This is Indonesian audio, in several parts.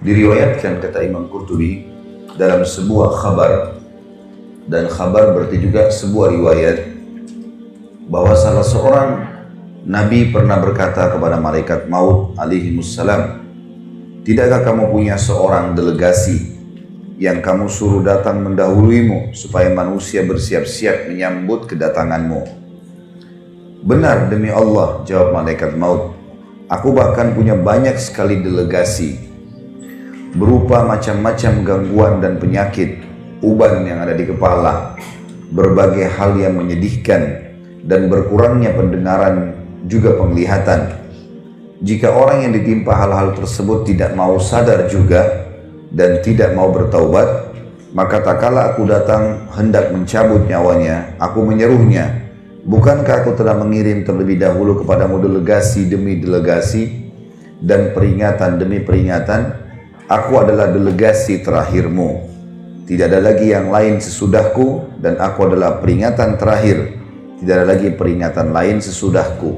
Diriwayatkan kata Imam Qurtubi dalam sebuah khabar, dan khabar berarti juga sebuah riwayat, bahwa salah seorang Nabi pernah berkata kepada malaikat maut alaihimussalam, "Tidakkah kamu punya seorang delegasi yang kamu suruh datang mendahuluimu supaya manusia bersiap-siap menyambut kedatanganmu?" "Benar demi Allah," jawab malaikat maut, "aku bahkan punya banyak sekali delegasi berupa macam-macam gangguan dan penyakit, uban yang ada di kepala, berbagai hal yang menyedihkan, dan berkurangnya pendengaran juga penglihatan. Jika orang yang ditimpa hal-hal tersebut tidak mau sadar juga dan tidak mau bertaubat, maka tak kala aku datang hendak mencabut nyawanya, aku menyeruhnya, 'Bukankah aku telah mengirim terlebih dahulu kepadamu delegasi demi delegasi dan peringatan demi peringatan? Aku adalah delegasi terakhirmu. Tidak ada lagi yang lain sesudahku, dan aku adalah peringatan terakhir. Tidak ada lagi peringatan lain sesudahku.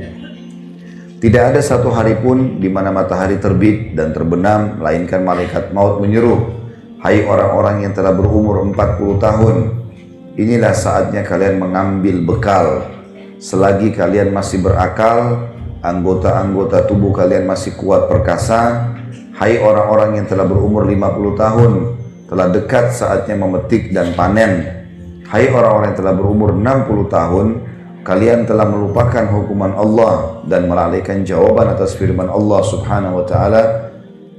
Tidak ada satu hari pun di mana matahari terbit dan terbenam, melainkan malaikat maut menyeru, 'Hai orang-orang yang telah berumur 40 tahun, inilah saatnya kalian mengambil bekal. Selagi kalian masih berakal, anggota-anggota tubuh kalian masih kuat perkasa. Hai orang-orang yang telah berumur 50 tahun, telah dekat saatnya memetik dan panen. Hai orang-orang yang telah berumur 60 tahun, kalian telah melupakan hukuman Allah dan melalaikan jawaban atas firman Allah subhanahu wa ta'ala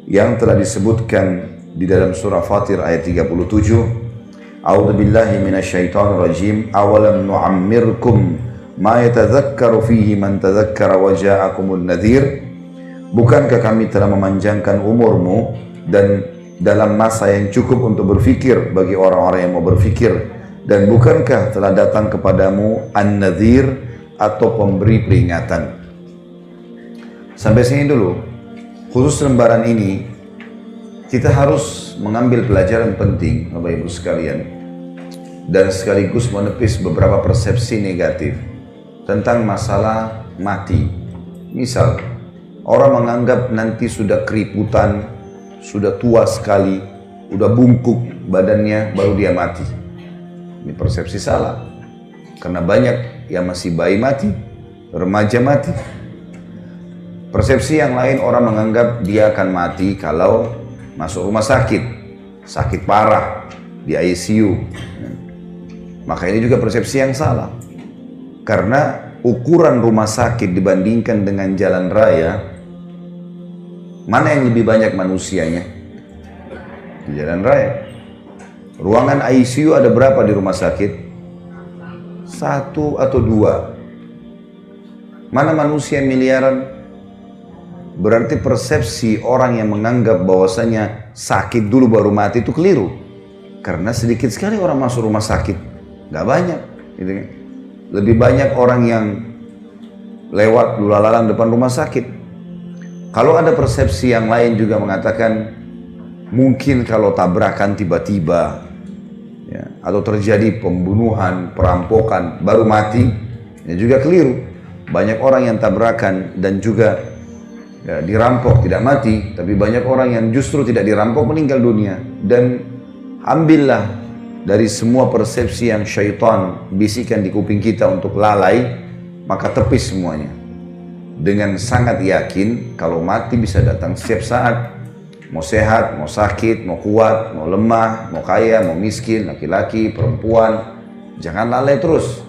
yang telah disebutkan di dalam surah Fatir ayat 37. A'udzu billahi minasyaitonir rajim. Awalam nu'ammirkum ma yatadzakkaru fihi man tadzakkara wa ja'akumun nadhir. Bukankah kami telah memanjangkan umurmu dan dalam masa yang cukup untuk berfikir bagi orang-orang yang mau berfikir, dan bukankah telah datang kepadamu an-nadhir atau pemberi peringatan?" Sampai sini dulu. Khusus lembaran ini kita harus mengambil pelajaran penting Bapak Ibu sekalian, dan sekaligus menepis beberapa persepsi negatif tentang masalah mati. Misal, orang menganggap nanti sudah keriputan, sudah tua sekali, udah bungkuk badannya, baru dia mati. Ini persepsi salah. Karena banyak yang masih bayi mati, remaja mati. Persepsi yang lain, orang menganggap dia akan mati kalau masuk rumah sakit, sakit parah, di ICU. Maka ini juga persepsi yang salah. Karena ukuran rumah sakit dibandingkan dengan jalan raya, mana yang lebih banyak manusianya? Di jalan raya. Ruangan ICU ada berapa di rumah sakit? 1 atau 2. Mana manusia miliaran? Berarti persepsi orang yang menganggap bahwasanya sakit dulu baru mati itu keliru. Karena sedikit sekali orang masuk rumah sakit. Gak banyak. Gitu kan? Lebih banyak orang yang lewat lulalang depan rumah sakit. Kalau ada persepsi yang lain juga mengatakan mungkin kalau tabrakan tiba-tiba ya, atau terjadi pembunuhan, perampokan baru mati, ya juga keliru. Banyak orang yang tabrakan dan juga ya, dirampok tidak mati, tapi banyak orang yang justru tidak dirampok meninggal dunia. Dan ambillah dari semua persepsi yang syaitan bisikan di kuping kita untuk lalai, maka tepis semuanya. Dengan sangat yakin kalau mati bisa datang setiap saat. Mau sehat, mau sakit, mau kuat, mau lemah, mau kaya, mau miskin, laki-laki, perempuan. Jangan lalai terus.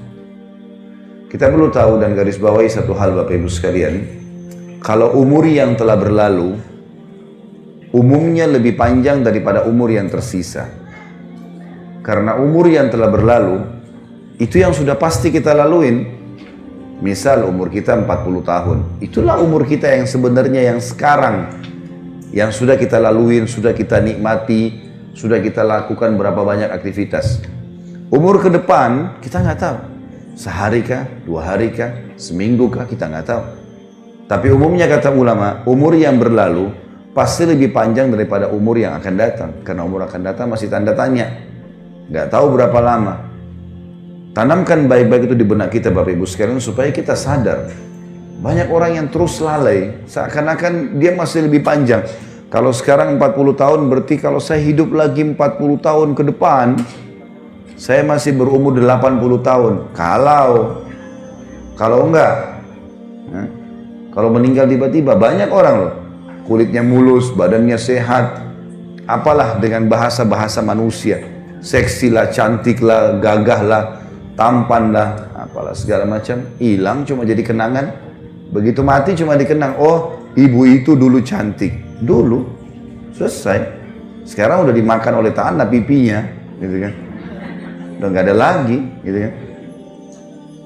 Kita perlu tahu dan garis bawahi satu hal Bapak Ibu sekalian. Kalau umur yang telah berlalu, umumnya lebih panjang daripada umur yang tersisa. Karena umur yang telah berlalu, itu yang sudah pasti kita laluin. Misal umur kita 40 tahun, itulah umur kita yang sebenarnya yang sekarang, yang sudah kita laluin, sudah kita nikmati, sudah kita lakukan berapa banyak aktivitas. Umur ke depan kita nggak tahu, sehari kah, 2 hari kah, seminggu kah, kita nggak tahu. Tapi umumnya kata ulama, umur yang berlalu pasti lebih panjang daripada umur yang akan datang, karena umur akan datang masih tanda tanya, nggak tahu berapa lama. Tanamkan baik-baik itu di benak kita Bapak Ibu sekalian supaya kita sadar. Banyak orang yang terus lalai, seakan-akan dia masih lebih panjang. Kalau sekarang 40 tahun berarti kalau saya hidup lagi 40 tahun ke depan, saya masih berumur 80 tahun. Kalau enggak, kalau meninggal tiba-tiba, banyak orang loh, kulitnya mulus, badannya sehat, apalah dengan bahasa-bahasa manusia, seksi lah, cantik lah, gagah lah, tampan lah, apalah segala macam, hilang cuma jadi kenangan. Begitu mati cuma dikenang, oh ibu itu dulu cantik, dulu, selesai. Sekarang udah dimakan oleh tanah pipinya, gitu kan, udah nggak ada lagi, gitu kan.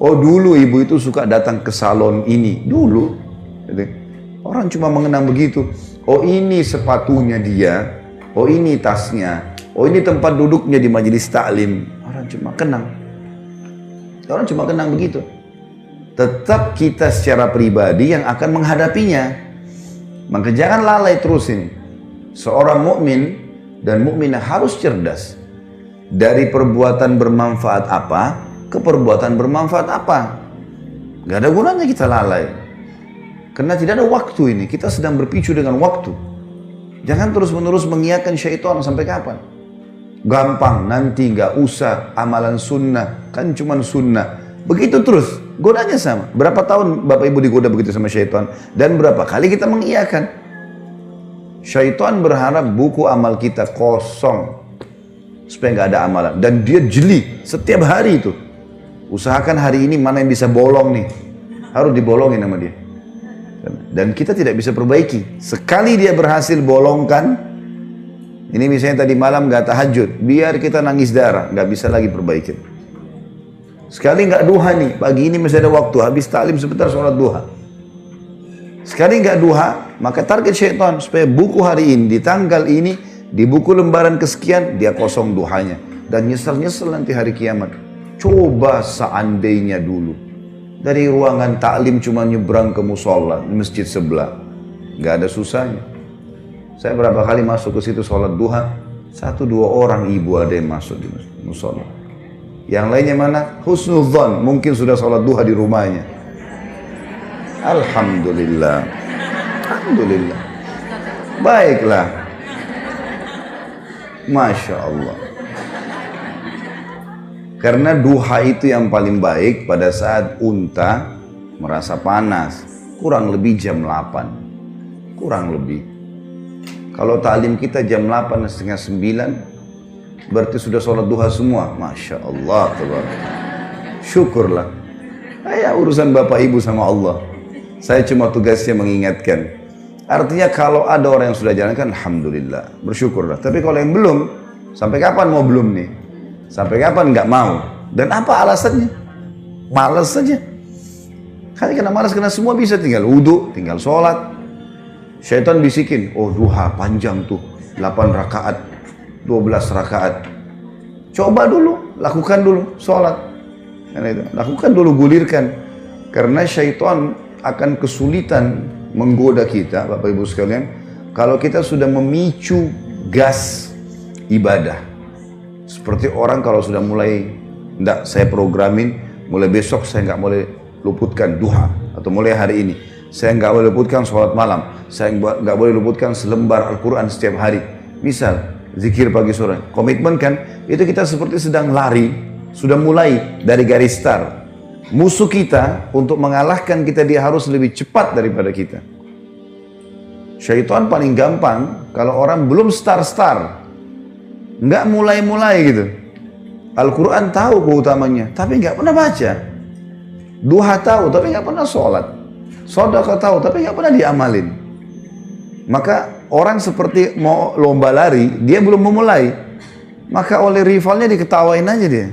Oh dulu ibu itu suka datang ke salon ini, dulu, gitu. Orang cuma mengenang begitu. Oh ini sepatunya dia, oh ini tasnya, oh ini tempat duduknya di majelis taklim. Orang cuma kenang. Orang cuma kenang begitu. Tetap kita secara pribadi yang akan menghadapinya. Maka jangan lalai terus ini. Seorang mukmin dan mukminah harus cerdas. Dari perbuatan bermanfaat apa ke perbuatan bermanfaat apa. Gak ada gunanya kita lalai. Karena tidak ada waktu ini. Kita sedang berpicu dengan waktu. Jangan terus-menerus mengiyakan syaitan sampai kapan. Gampang, nanti gak usah amalan sunnah. Kan cuman sunnah. Begitu terus. Godanya sama. Berapa tahun Bapak Ibu digoda begitu sama syaitan? Dan berapa kali kita mengiyakan? Syaitan berharap buku amal kita kosong. Supaya nggak ada amalan. Dan dia jeli setiap hari itu. Usahakan hari ini mana yang bisa bolong nih. Harus dibolongin sama dia. Dan kita tidak bisa perbaiki. Sekali dia berhasil bolongkan. Ini misalnya tadi malam nggak tahajud. Biar kita nangis darah. Nggak bisa lagi perbaikin. Sekali nggak duha nih, pagi ini masih ada waktu, habis taklim sebentar sholat duha. Sekali nggak duha, maka target syaitan supaya buku hari ini, di tanggal ini, di buku lembaran kesekian, dia kosong duhanya. Dan nyesel-nyesel nanti hari kiamat. Coba seandainya dulu, dari ruangan taklim cuma nyebrang ke musola, masjid sebelah. Nggak ada susahnya. Saya berapa kali masuk ke situ sholat duha, 1-2 orang ibu ada yang masuk di musola. Yang lainnya mana? Husnudzon, mungkin sudah sholat duha di rumahnya. Alhamdulillah. Alhamdulillah. Baiklah. Masya Allah. Karena duha itu yang paling baik pada saat unta merasa panas. Kurang lebih jam 8. Kurang lebih. Kalau taklim kita jam 8 setengah 9, berarti sudah sholat duha semua. Masya Allah. Syukurlah. Ya urusan Bapak Ibu sama Allah. Saya cuma tugasnya mengingatkan. Artinya kalau ada orang yang sudah jalankan, alhamdulillah. Bersyukurlah. Tapi kalau yang belum, sampai kapan mau belum nih? Sampai kapan nggak mau? Dan apa alasannya? Malas saja. Karena malas, karena semua bisa, tinggal wudhu, tinggal sholat. Syaitan bisikin, oh duha panjang tuh, 8 rakaat. 12 rakaat. Coba dulu, lakukan dulu sholat. Lakukan dulu, gulirkan. Karena syaitan akan kesulitan menggoda kita, Bapak Ibu sekalian, kalau kita sudah memicu gas ibadah. Seperti orang kalau sudah mulai, enggak, saya programin, mulai besok saya nggak boleh luputkan duha. Atau mulai hari ini, saya nggak boleh luputkan sholat malam. Saya nggak boleh luputkan selembar Al-Quran setiap hari. Misal, zikir pagi sore, komitmen kan, itu kita seperti sedang lari, sudah mulai dari garis start. Musuh kita untuk mengalahkan kita, dia harus lebih cepat daripada kita. Syaitan paling gampang kalau orang belum start, nggak mulai gitu. Al-Quran tahu keutamanya, tapi nggak pernah baca. Duha tahu, tapi nggak pernah sholat. Sedekah tahu, tapi nggak pernah diamalin. Maka orang seperti mau lomba lari, dia belum memulai. Maka oleh rivalnya diketawain aja dia.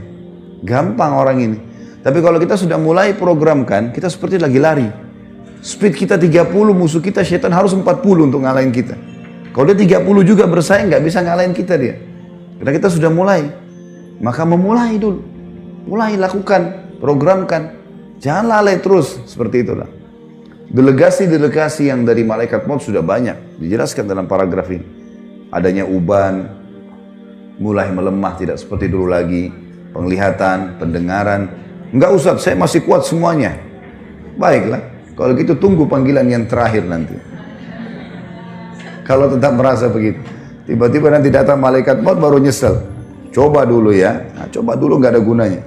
Gampang orang ini. Tapi kalau kita sudah mulai programkan, kita seperti lagi lari. Speed kita 30, musuh kita syaitan harus 40 untuk ngalahin kita. Kalau dia 30 juga bersaing, nggak bisa ngalahin kita dia. Karena kita sudah mulai. Maka memulai dulu. Mulai, lakukan, programkan. Jangan lalai terus, seperti itulah. Delegasi-delegasi yang dari malaikat maut sudah banyak. Dijelaskan dalam paragraf ini. Adanya uban, mulai melemah, tidak seperti dulu lagi. Penglihatan, pendengaran. Enggak Ustaz, saya masih kuat semuanya. Baiklah, kalau gitu tunggu panggilan yang terakhir nanti. Kalau tetap merasa begitu. Tiba-tiba nanti datang malaikat maut baru nyesel. Coba dulu ya. Nah, coba dulu nggak ada gunanya.